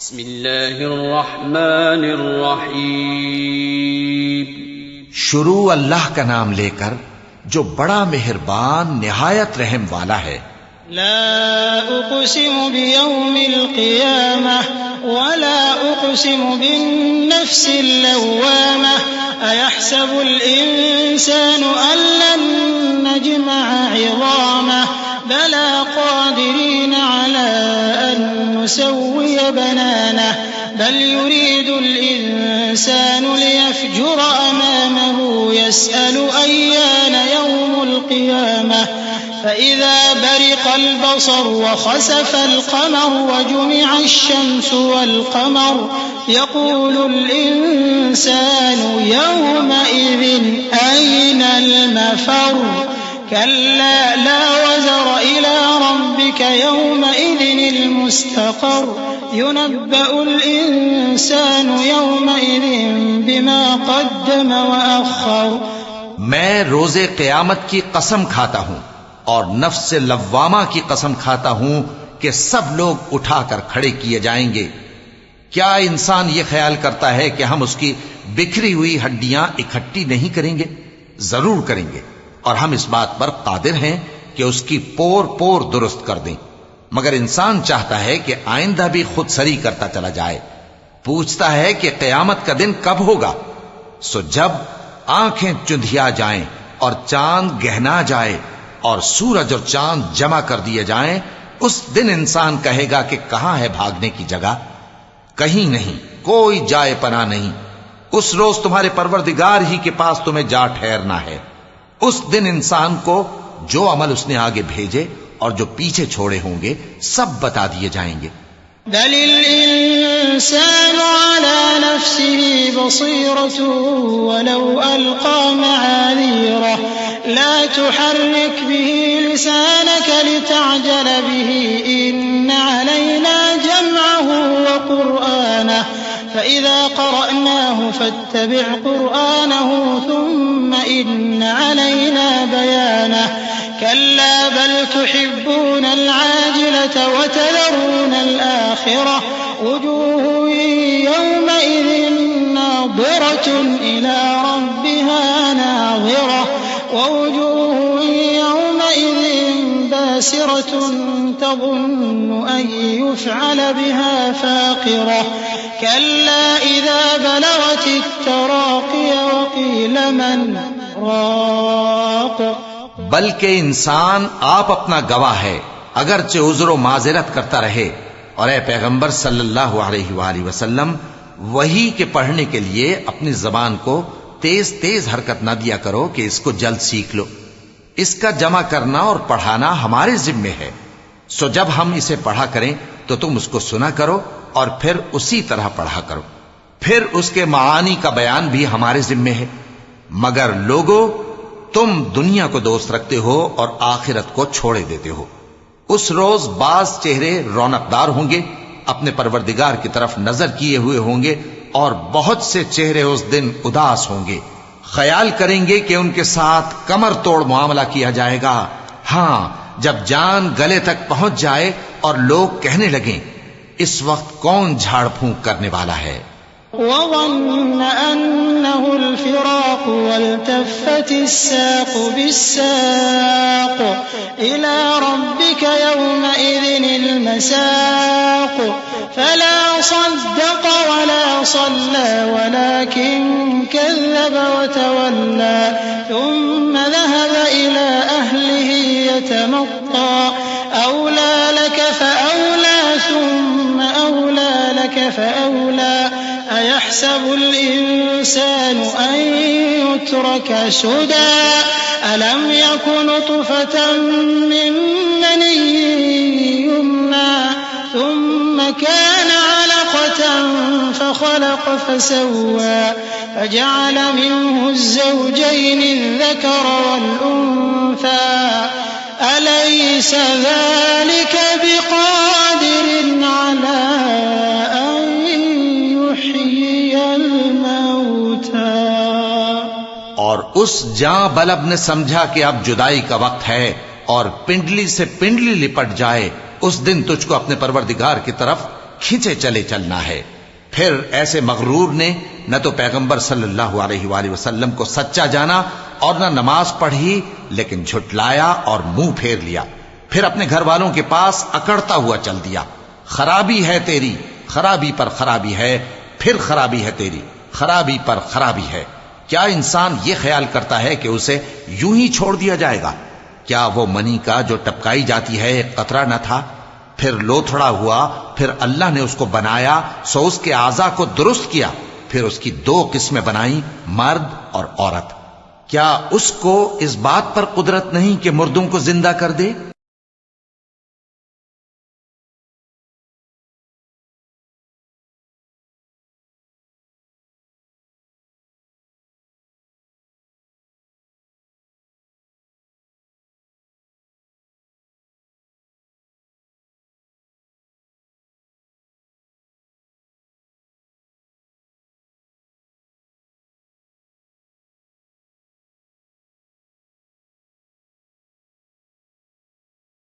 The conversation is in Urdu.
بسم اللہ الرحمن الرحیم شروع اللہ کا نام لے کر جو بڑا مہربان نہایت رحم والا ہے۔ لا اقسم بیوم القیامہ ولا اقسم بالنفس اللوامہ ایحسب الانسان ان لن نجمع عظامہ بلا قادرین علی ان نسوی بنانہ بل يريد الإنسان ليفجر أمامه يسأل أيان يوم القيامة فإذا برق البصر وخسف القمر وجمع الشمس والقمر يقول الإنسان يومئذ أين المفر كلا لا وزر إلى ربك يومئذ المستقر ينبأ الإنسان يومئذ بما قدم وأخر۔ میں روز قیامت کی قسم کھاتا ہوں اور نفس لوامہ کی قسم کھاتا ہوں کہ سب لوگ اٹھا کر کھڑے کیے جائیں گے۔ کیا انسان یہ خیال کرتا ہے کہ ہم اس کی بکھری ہوئی ہڈیاں اکٹھی نہیں کریں گے؟ ضرور کریں گے، اور ہم اس بات پر قادر ہیں کہ اس کی پور پور درست کر دیں۔ مگر انسان چاہتا ہے کہ آئندہ بھی خود سری کرتا چلا جائے، پوچھتا ہے کہ قیامت کا دن کب ہوگا۔ سو جب آنکھیں چندھیا جائیں اور چاند گہنا جائے اور سورج اور چاند جمع کر دیے جائیں، اس دن انسان کہے گا کہ کہاں ہے بھاگنے کی جگہ؟ کہیں نہیں، کوئی جائے پناہ نہیں۔ اس روز تمہارے پروردگار ہی کے پاس تمہیں جا ٹھہرنا ہے۔ اس دن انسان کو جو عمل اس نے آگے بھیجے اور جو پیچھے چھوڑے ہوں گے سب بتا دیے جائیں گے۔ بل الإنسان على نفسه بصيرة ولو ألقى معاذيره لا تحرك به لسانك لتعجل به إن علينا جمعه وقرآنه فإذا قرأناه فاتبع قرآنه ثم إن علينا بيانه كلا بل تحبون العاجلة وتذرون الآخرة وجوه يومئذ ناظرة إلى ربها ناظرة ووجوه يومئذ باسرة تظن أن يفعل بها فاقرة كلا إذا بلغت التراقي وقيل من راق۔ بلکہ انسان آپ اپنا گواہ ہے، اگرچہ عذر و معذرت کرتا رہے۔ اور اے پیغمبر صلی اللہ علیہ وآلہ وسلم، وحی کے پڑھنے کے لیے اپنی زبان کو تیز تیز حرکت نہ دیا کرو کہ اس کو جلد سیکھ لو۔ اس کا جمع کرنا اور پڑھانا ہمارے ذمے ہے۔ سو جب ہم اسے پڑھا کریں تو تم اس کو سنا کرو اور پھر اسی طرح پڑھا کرو۔ پھر اس کے معانی کا بیان بھی ہمارے ذمے ہے۔ مگر لوگو، تم دنیا کو دوست رکھتے ہو اور آخرت کو چھوڑے دیتے ہو۔ اس روز بعض چہرے رونقدار ہوں گے، اپنے پروردگار کی طرف نظر کیے ہوئے ہوں گے، اور بہت سے چہرے اس دن اداس ہوں گے، خیال کریں گے کہ ان کے ساتھ کمر توڑ معاملہ کیا جائے گا۔ ہاں، جب جان گلے تک پہنچ جائے اور لوگ کہنے لگیں اس وقت کون جھاڑ پھونک کرنے والا ہے؟ وظن أنه الفراق والتفت الساق بالساق إلى ربك يومئذ المساق فلا صدق ولا صلى ولكن كذب وتولى ثم ذهب إلى أهله يتمطى أولى لك فأولى ثم أولى لك فأولى أيحسب الإنسان أن يترك سدى ألم يكن نطفة من مني يمنى ثم كان علقة فخلق فسوى فجعل منه الزوجين الذكر والأنثى أليس ذلك بقادر على أن يحيي الموتى۔ اور اس جاں بلب نے سمجھا کہ اب جدائی کا وقت ہے اور پنڈلی سے پنڈلی لپٹ جائے، اس دن تجھ کو اپنے پروردگار کی طرف کھینچے چلے چلنا ہے۔ پھر ایسے مغرور نے نہ تو پیغمبر صلی اللہ علیہ وآلہ وسلم کو سچا جانا اور نہ نماز پڑھی، لیکن جھٹلایا اور منہ پھیر لیا، پھر اپنے گھر والوں کے پاس اکڑتا ہوا چل دیا۔ خرابی ہے تیری، خرابی پر خرابی ہے، پھر خرابی ہے تیری، خرابی پر خرابی ہے۔ کیا انسان یہ خیال کرتا ہے کہ اسے یوں ہی چھوڑ دیا جائے گا؟ کیا وہ منی کا جو ٹپکائی جاتی ہے ایک قطرہ نہ تھا، پھر لوتھڑا ہوا، پھر اللہ نے اس کو بنایا، سو اس کے اعضاء کو درست کیا، پھر اس کی دو قسمیں بنائیں، مرد اور عورت۔ کیا اس کو اس بات پر قدرت نہیں کہ مردوں کو زندہ کر دے؟